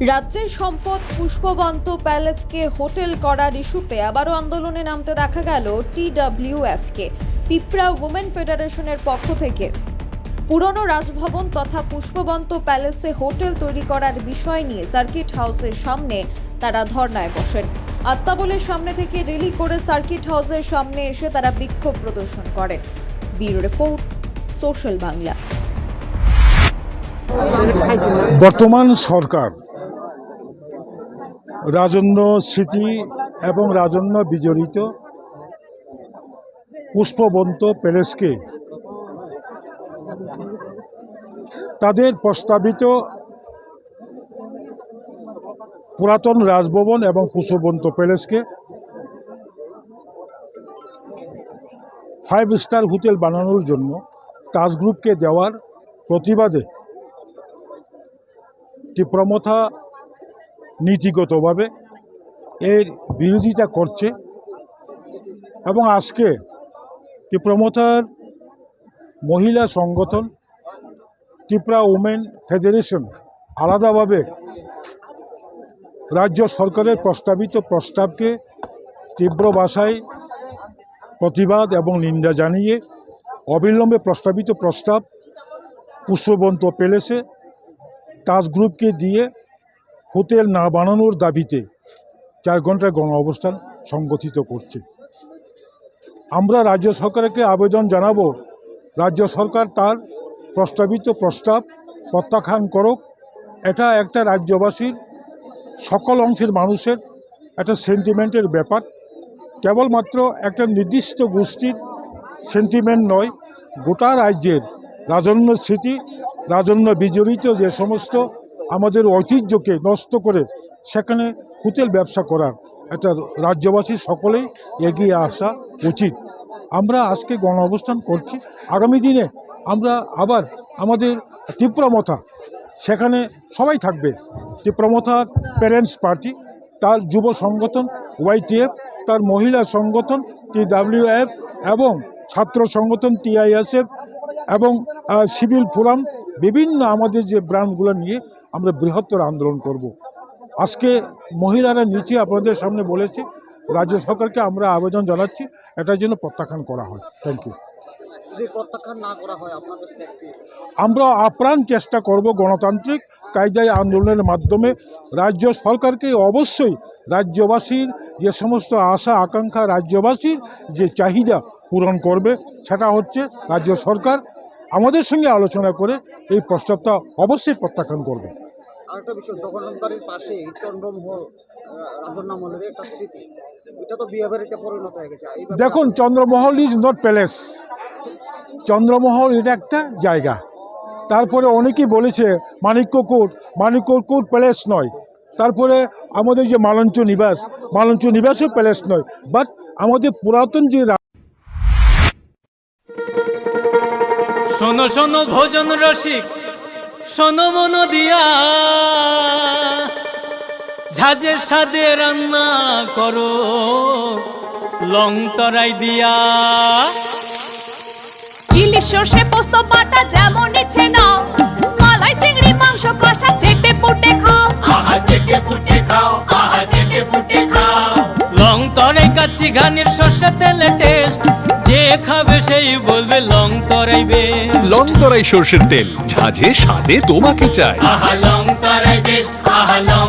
রাজ্যের সম্পদ পুষ্পবন্ত প্যালেসকে হোটেল করার ইস্যুতে আবারও আন্দোলনে নামতে দেখা গেল TWF-কে। তিপ্রা উমেন ফেডারেশনের পক্ষ থেকে পুরনো রাজভবন তথা পুষ্পবন্ত প্যালেসে হোটেল তৈরি করার বিষয় নিয়ে সার্কিট হাউসের সামনে তারা ধর্নায় বসেন। আস্তাবলের সামনে থেকে র্যালি করে সার্কিট হাউসের সামনে এসে তারা বিক্ষোভ প্রদর্শন করেন। Bureau report, social Bangla. বর্তমান সরকার রাজন্য স্মৃতি এবং রাজন্য বিজড়িত পুষ্পবন্ত প্যালেসকে তাদের প্রস্তাবিত পুরাতন রাজভবন এবং পুষ্পবন্ত প্যালেসকে 5 স্টার হোটেল বানানোর জন্য তাজ গ্রুপকে দেওয়ার প্রতিবাদে তীব্রমথা নীতিগতভাবে এর বিরোধিতা করছে এবং আজকে তীব্রমথার মহিলা সংগঠন ত্রিপুরা উমেন ফেডারেশন আলাদাভাবে রাজ্য সরকারের প্রস্তাবিত প্রস্তাবকে তীব্র ভাষায় প্রতিবাদ এবং নিন্দা জানিয়ে অবিলম্বে প্রস্তাবিত প্রস্তাব পুষ্পবন্ত প্যালেসে তাজ গ্রুপকে দিয়ে হোটেল না বানানোর দাবিতে 4 ঘন্টার গণ অবস্থান সংগঠিত করছে। আমরা রাজ্য সরকারকে আবেদন জানাবো, রাজ্য সরকার তার প্রস্তাবিত প্রস্তাব প্রত্যাখ্যান করুক। এটা একটা রাজ্যবাসীর সকল অংশের মানুষের একটা সেন্টিমেন্টের ব্যাপার, কেবলমাত্র একটা নির্দিষ্ট গোষ্ঠীর সেন্টিমেন্ট নয়, গোটা রাজ্যের রাজন্য স্মৃতি, রাজন্য বিজড়িত যে সমস্ত আমাদের ঐতিহ্যকে নষ্ট করে সেখানে হোটেল ব্যবসা করার একটা রাজ্যবাসী সকলেই এগিয়ে আসা উচিত। আমরা আজকে গণ অবস্থান করছি। আগামী দিনে আমরা আবার আমাদের তীব্রমথা সেখানে সবাই থাকবে। তীব্রমথার প্যারেন্টস পার্টি, তার যুব সংগঠন YTF, তার মহিলা সংগঠন TWF এবং ছাত্র সংগঠন TISF এবং সিভিল ফোরাম, বিভিন্ন আমাদের যে ব্রাঞ্চগুলো নিয়ে আমরা বৃহত্তর আন্দোলন করব। আজকে মহিলারা নিচে আপনাদের সামনে বলেছে, রাজ্য সরকারকে আমরা আবেদন জানাচ্ছি এটার জন্য প্রত্যাখ্যান করা হয়। Thank you. যদি প্রত্যাখ্যান না করা হয় আপনাদের আমরা আপ্রাণ চেষ্টা করব গণতান্ত্রিক কায়দায় আন্দোলনের মাধ্যমে রাজ্য সরকারকে অবশ্যই রাজ্যবাসীর যে সমস্ত আশা আকাঙ্ক্ষা, রাজ্যবাসীর যে চাহিদা পূরণ করবে, সেটা হচ্ছে রাজ্য সরকার আমাদের সঙ্গে আলোচনা করে এই প্রস্তাবটা অবশ্যই প্রত্যাখ্যান করবে। আরেকটা বিষয়, জগন্নাথবাড়ির পাশে চন্দ্রমহল রাজন্যামলের একটা স্মৃতি, এটা তো বিয়েবাড়িতে পরিণত হয়ে গেছে। দেখুন, Chandramahal is not palace. Chandramahal এটা একটা জায়গা। তারপরে অনেকেই বলেছে মাণিক্য কোট প্যালেস নয়। তারপরে আমাদের যে মালঞ্চ নিবাসও প্যালেস নয়। বাট আমাদের পুরাতন যে শোনো শোনো ভোজন রসিক, শোনো মন দিয়া, ঝাঁঝের স্বাদে রান্না করো লং তরাই দিয়া। ইলিশ সর্ষে পোস্ত বাটা যেমন ইচ্ছে নাও, মালাই চিংড়ি মাংস কষা চেটে পুটে খাও, আহা চেটে পুটে খাও, আহা চেটে পুটে খাও। লং তরাই কাচ্চি ঘানির সর্ষে তেলে টেস্ট, যে খাবে সেই বলবে লং তরাই বেশ। লং তরাই সর্ষের তেল, ঝাঁঝে স্বাদে তোমাকে চাই। আহা লং তরাই বেশ, আহা লং